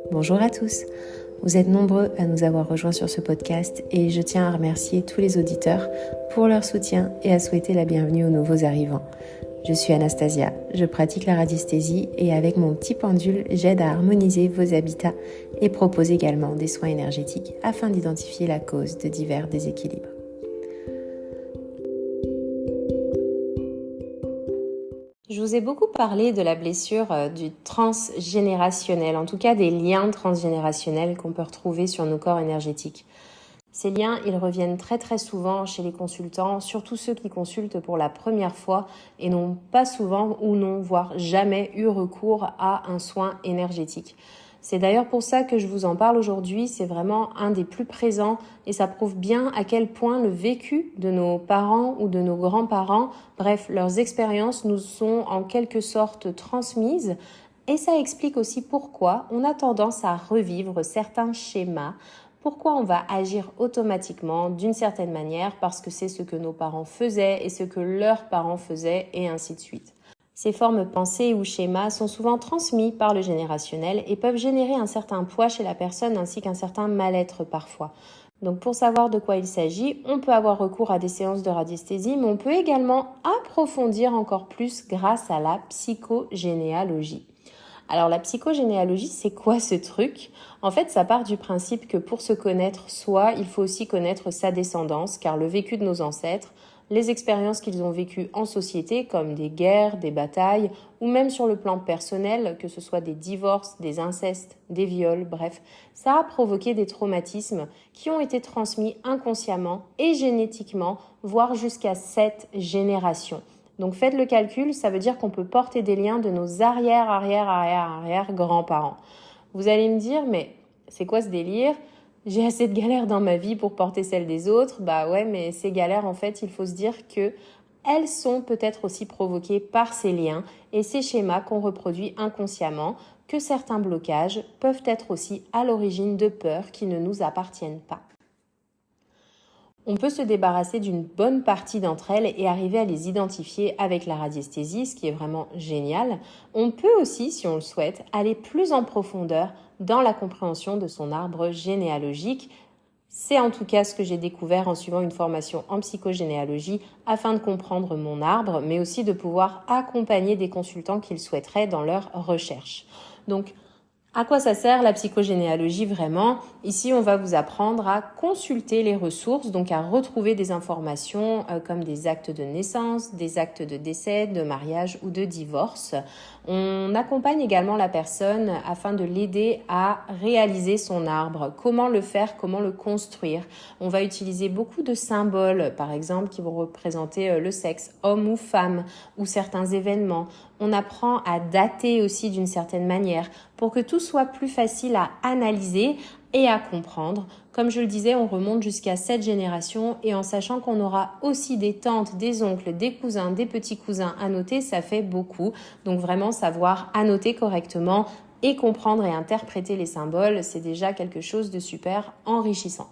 Bonjour à tous, vous êtes nombreux à nous avoir rejoints sur ce podcast et je tiens à remercier tous les auditeurs pour leur soutien et à souhaiter la bienvenue aux nouveaux arrivants. Je suis Anastasia, je pratique la radiesthésie et avec mon petit pendule, j'aide à harmoniser vos habitats et propose également des soins énergétiques afin d'identifier la cause de divers déséquilibres. Je vous ai beaucoup parlé de la blessure du transgénérationnel, en tout cas des liens transgénérationnels qu'on peut retrouver sur nos corps énergétiques. Ces liens, ils reviennent très très souvent chez les consultants, surtout ceux qui consultent pour la première fois et n'ont pas souvent ou n'ont voire jamais eu recours à un soin énergétique. C'est d'ailleurs pour ça que je vous en parle aujourd'hui, c'est vraiment un des plus présents et ça prouve bien à quel point le vécu de nos parents ou de nos grands-parents, bref, leurs expériences nous sont en quelque sorte transmises et ça explique aussi pourquoi on a tendance à revivre certains schémas, pourquoi on va agir automatiquement d'une certaine manière parce que c'est ce que nos parents faisaient et ce que leurs parents faisaient et ainsi de suite. Ces formes pensées ou schémas sont souvent transmis par le générationnel et peuvent générer un certain poids chez la personne ainsi qu'un certain mal-être parfois. Donc pour savoir de quoi il s'agit, on peut avoir recours à des séances de radiesthésie, mais on peut également approfondir encore plus grâce à la psychogénéalogie. Alors la psychogénéalogie, c'est quoi ce truc ? En fait, ça part du principe que pour se connaître soi, il faut aussi connaître sa descendance, car le vécu de nos ancêtres, les expériences qu'ils ont vécues en société, comme des guerres, des batailles, ou même sur le plan personnel, que ce soit des divorces, des incestes, des viols, bref, ça a provoqué des traumatismes qui ont été transmis inconsciemment et génétiquement, voire jusqu'à 7 générations. Donc faites le calcul, ça veut dire qu'on peut porter des liens de nos arrière grands-parents. Vous allez me dire, mais c'est quoi ce délire ? J'ai assez de galères dans ma vie pour porter celles des autres. Bah ouais, mais ces galères, en fait, il faut se dire que elles sont peut-être aussi provoquées par ces liens et ces schémas qu'on reproduit inconsciemment, que certains blocages peuvent être aussi à l'origine de peurs qui ne nous appartiennent pas. On peut se débarrasser d'une bonne partie d'entre elles et arriver à les identifier avec la radiesthésie, ce qui est vraiment génial. On peut aussi, si on le souhaite, aller plus en profondeur dans la compréhension de son arbre généalogique. C'est en tout cas ce que j'ai découvert en suivant une formation en psychogénéalogie afin de comprendre mon arbre, mais aussi de pouvoir accompagner des consultants qui le souhaiteraient dans leur recherche. Donc, à quoi ça sert la psychogénéalogie vraiment ? Ici, on va vous apprendre à consulter les ressources, donc à retrouver des informations comme des actes de naissance, des actes de décès, de mariage ou de divorce. On accompagne également la personne afin de l'aider à réaliser son arbre. Comment le faire, comment le construire. On va utiliser beaucoup de symboles, par exemple, qui vont représenter le sexe, homme ou femme, ou certains événements. On apprend à dater aussi d'une certaine manière pour que tout soit plus facile à analyser et à comprendre. Comme je le disais, on remonte jusqu'à 7 générations et en sachant qu'on aura aussi des tantes, des oncles, des cousins, des petits cousins à noter, ça fait beaucoup. Donc vraiment savoir annoter correctement et comprendre et interpréter les symboles, c'est déjà quelque chose de super enrichissant.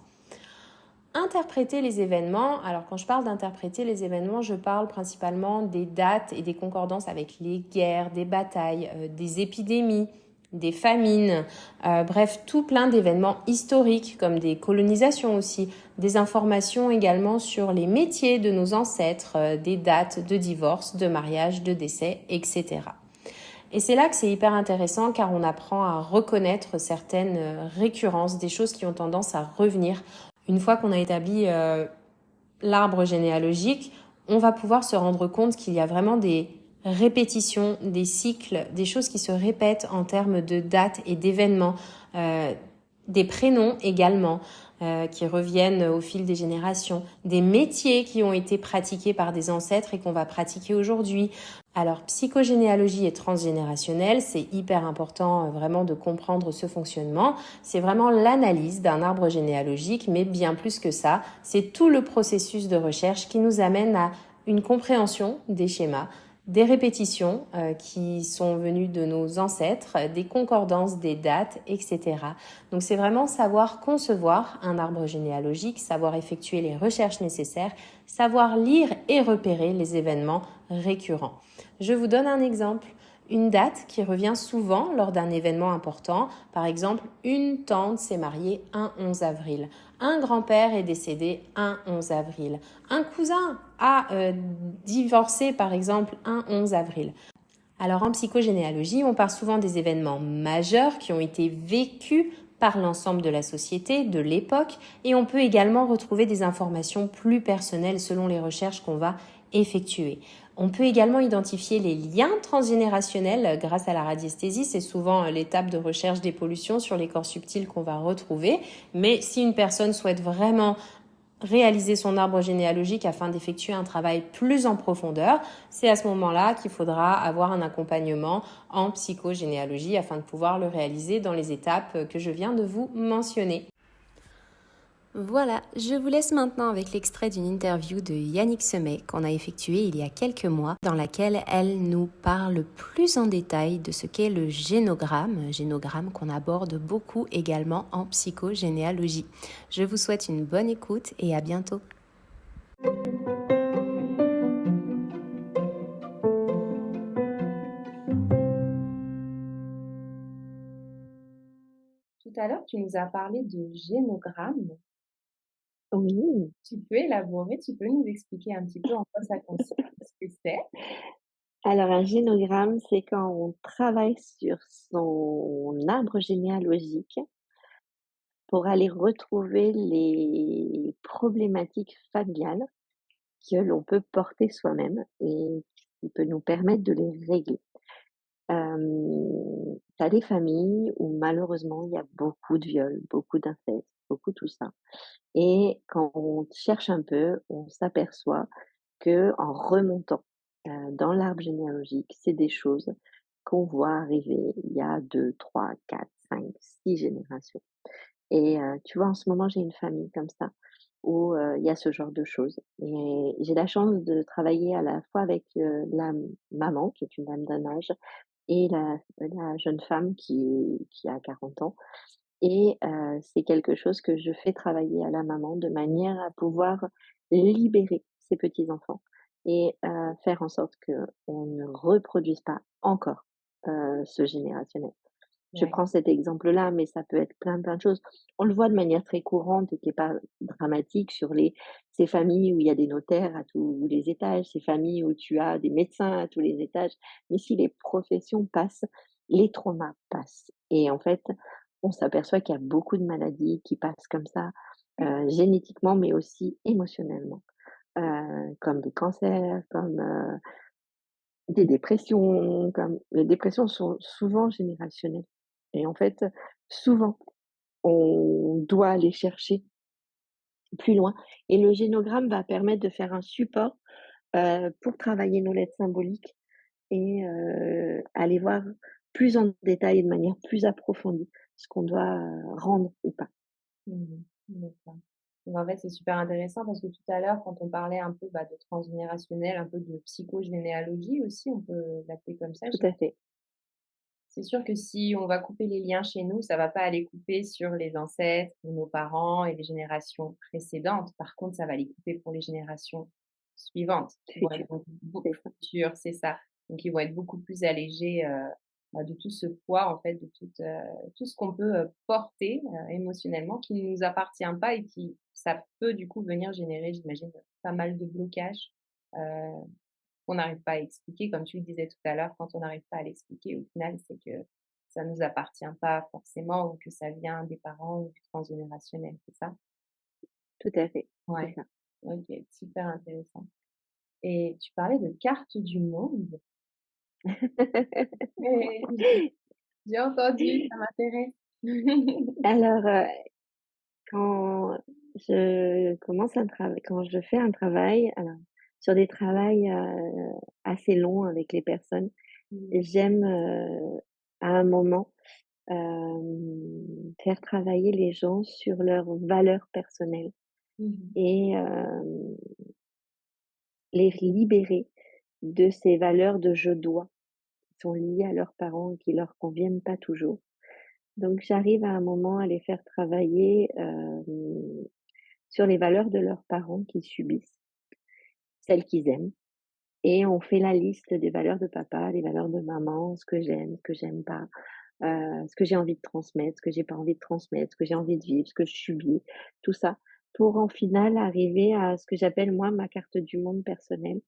Interpréter les événements, alors quand je parle d'interpréter les événements, je parle principalement des dates et des concordances avec les guerres, des batailles, des épidémies, des famines, bref, tout plein d'événements historiques comme des colonisations aussi, des informations également sur les métiers de nos ancêtres, des dates de divorce, de mariage, de décès, etc. Et c'est là que c'est hyper intéressant car on apprend à reconnaître certaines récurrences, des choses qui ont tendance à revenir. Une fois qu'on a établi l'arbre généalogique, on va pouvoir se rendre compte qu'il y a vraiment des répétitions, des cycles, des choses qui se répètent en termes de dates et d'événements, des prénoms également qui reviennent au fil des générations, des métiers qui ont été pratiqués par des ancêtres et qu'on va pratiquer aujourd'hui. Alors, psychogénéalogie et transgénérationnelle, c'est hyper important vraiment de comprendre ce fonctionnement. C'est vraiment l'analyse d'un arbre généalogique, mais bien plus que ça, c'est tout le processus de recherche qui nous amène à une compréhension des schémas, des répétitions qui sont venues de nos ancêtres, des concordances des dates, etc. Donc c'est vraiment savoir concevoir un arbre généalogique, savoir effectuer les recherches nécessaires, savoir lire et repérer les événements récurrents. Je vous donne un exemple. Une date qui revient souvent lors d'un événement important. Par exemple, une tante s'est mariée un 11 avril. Un grand-père est décédé un 11 avril. Un cousin a divorcé, par exemple, un 11 avril. Alors en psychogénéalogie, on parle souvent des événements majeurs qui ont été vécus par l'ensemble de la société, de l'époque, et on peut également retrouver des informations plus personnelles selon les recherches qu'on va effectuer. On peut également identifier les liens transgénérationnels grâce à la radiesthésie. C'est souvent l'étape de recherche des pollutions sur les corps subtils qu'on va retrouver. Mais si une personne souhaite vraiment réaliser son arbre généalogique afin d'effectuer un travail plus en profondeur, c'est à ce moment-là qu'il faudra avoir un accompagnement en psychogénéalogie afin de pouvoir le réaliser dans les étapes que je viens de vous mentionner. Voilà, je vous laisse maintenant avec l'extrait d'une interview de Yannick Semet qu'on a effectuée il y a quelques mois, dans laquelle elle nous parle plus en détail de ce qu'est le génogramme qu'on aborde beaucoup également en psychogénéalogie. Je vous souhaite une bonne écoute et à bientôt. Tout à l'heure, tu nous as parlé de génogramme. Oui, Tu peux élaborer, tu peux nous expliquer un petit peu en quoi ça consiste, ce que c'est? alors un génogramme, c'est quand on travaille sur son arbre généalogique pour aller retrouver les problématiques familiales que l'on peut porter soi-même et qui peut nous permettre de les régler. Tu des familles où malheureusement il y a beaucoup de viols, beaucoup d'inceste, beaucoup tout ça et quand on cherche un peu, on s'aperçoit que en remontant, dans l'arbre généalogique, c'est des choses qu'on voit arriver il y a 2, 3, 4, 5, 6 générations et tu vois, en ce moment, j'ai une famille comme ça où, il y a ce genre de choses et j'ai la chance de travailler à la fois avec, la maman qui est une dame d'un âge et la jeune femme qui a 40 ans et c'est quelque chose que je fais travailler à la maman de manière à pouvoir libérer ses petits-enfants et faire en sorte qu'on ne reproduise pas encore, ce générationnel. Je Ouais. prends cet exemple-là, mais ça peut être plein de choses. On le voit de manière très courante et qui est pas dramatique sur ces familles où il y a des notaires à tous les étages, ces familles où tu as des médecins à tous les étages. Mais si les professions passent, les traumas passent. Et en fait, on s'aperçoit qu'il y a beaucoup de maladies qui passent comme ça, génétiquement, mais aussi émotionnellement, comme des cancers, comme, des dépressions, comme les dépressions sont souvent générationnelles et en fait, souvent, on doit aller chercher plus loin et le génogramme va permettre de faire un support, pour travailler nos lettres symboliques et aller voir plus en détail et de manière plus approfondie ce qu'on doit, rendre ou pas. Mmh. D'accord. Donc en fait, c'est super intéressant parce que tout à l'heure, quand on parlait un peu, bah, de transgénérationnel, un peu de psychogénéalogie aussi, on peut l'appeler comme ça. Tout à fait, C'est sûr que si on va couper les liens chez nous, ça va pas aller couper sur les ancêtres ou nos parents et les générations précédentes. Par contre, ça va les couper pour les générations suivantes qui vont futur, être beaucoup c'est ça, futures, c'est ça. Donc ils vont être beaucoup plus allégés, bah, de tout ce poids en fait, de tout ce qu'on peut, porter, émotionnellement qui ne nous appartient pas et qui ça peut du coup venir générer, j'imagine, pas mal de blocages, heu qu'on n'arrive pas à expliquer. Comme tu le disais tout à l'heure, quand on n'arrive pas à l'expliquer, au final, c'est que ça nous appartient pas forcément ou que ça vient des parents ou du transgénérationnel, c'est ça? tout à fait, c'est Ouais. ça. OK, super intéressant et tu parlais de carte du monde. Et j'ai entendu, ça m'intéresse. Alors, quand quand je fais un travail, alors sur des travails, assez longs avec les personnes, Mmh. j'aime, à un moment, faire travailler les gens sur leurs valeurs personnelles Mmh mh. et les libérer de ces valeurs de «je dois», qui sont liées à leurs parents et qui leur conviennent pas toujours. Donc j'arrive à un moment à les faire travailler, sur les valeurs de leurs parents qu'ils subissent, celles qu'ils aiment et on fait la liste des valeurs de papa, les valeurs de maman, ce que j'aime pas, ce que j'ai envie de transmettre, ce que j'ai pas envie de transmettre, ce que j'ai envie de vivre, ce que je subis, tout ça, pour en final arriver à ce que j'appelle moi ma carte du monde personnelle,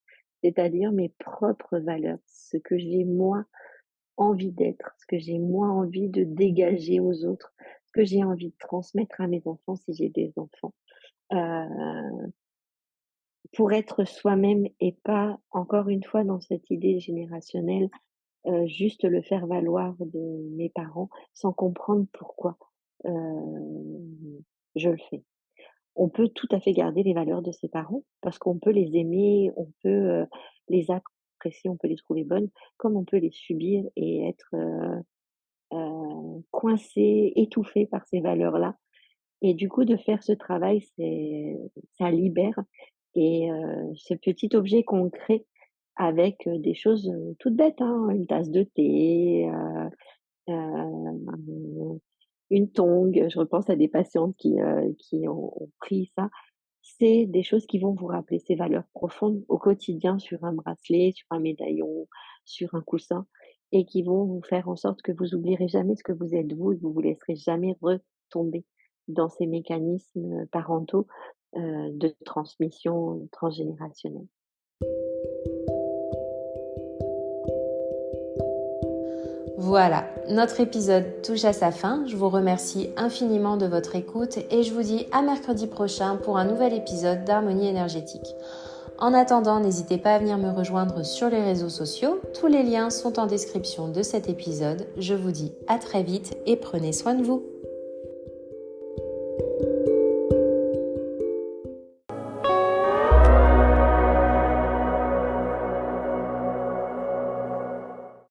c'est-à-dire mes propres valeurs, ce que j'ai moi envie d'être, ce que j'ai moi envie de dégager aux autres, ce que j'ai envie de transmettre à mes enfants si j'ai des enfants, pour être soi-même et pas encore une fois dans cette idée générationnelle, juste le faire valoir de mes parents sans comprendre pourquoi, heu, je le fais. On peut tout à fait garder les valeurs de ses parents parce qu'on peut les aimer, on peut, les apprécier, on peut les trouver bonnes, comme on peut les subir et être, coincé, étouffé par ces valeurs-là et du coup de faire ce travail, ça libère et ce petit objet qu'on crée avec, des choses, toutes bêtes, hein, une tasse de thé, une tongue, je repense à des patientes qui ont pris ça. C'est des choses qui vont vous rappeler ces valeurs profondes au quotidien sur un bracelet, sur un médaillon, sur un coussin et qui vont vous faire en sorte que vous oublierez jamais ce que vous êtes vous et que vous vous laisserez jamais retomber dans ces mécanismes, parentaux, de transmission transgénérationnelle. Voilà, notre épisode touche à sa fin. Je vous remercie infiniment de votre écoute et je vous dis à mercredi prochain pour un nouvel épisode d'Harmonie énergétique. En attendant, n'hésitez pas à venir me rejoindre sur les réseaux sociaux. Tous les liens sont en description de cet épisode. Je vous dis à très vite et prenez soin de vous.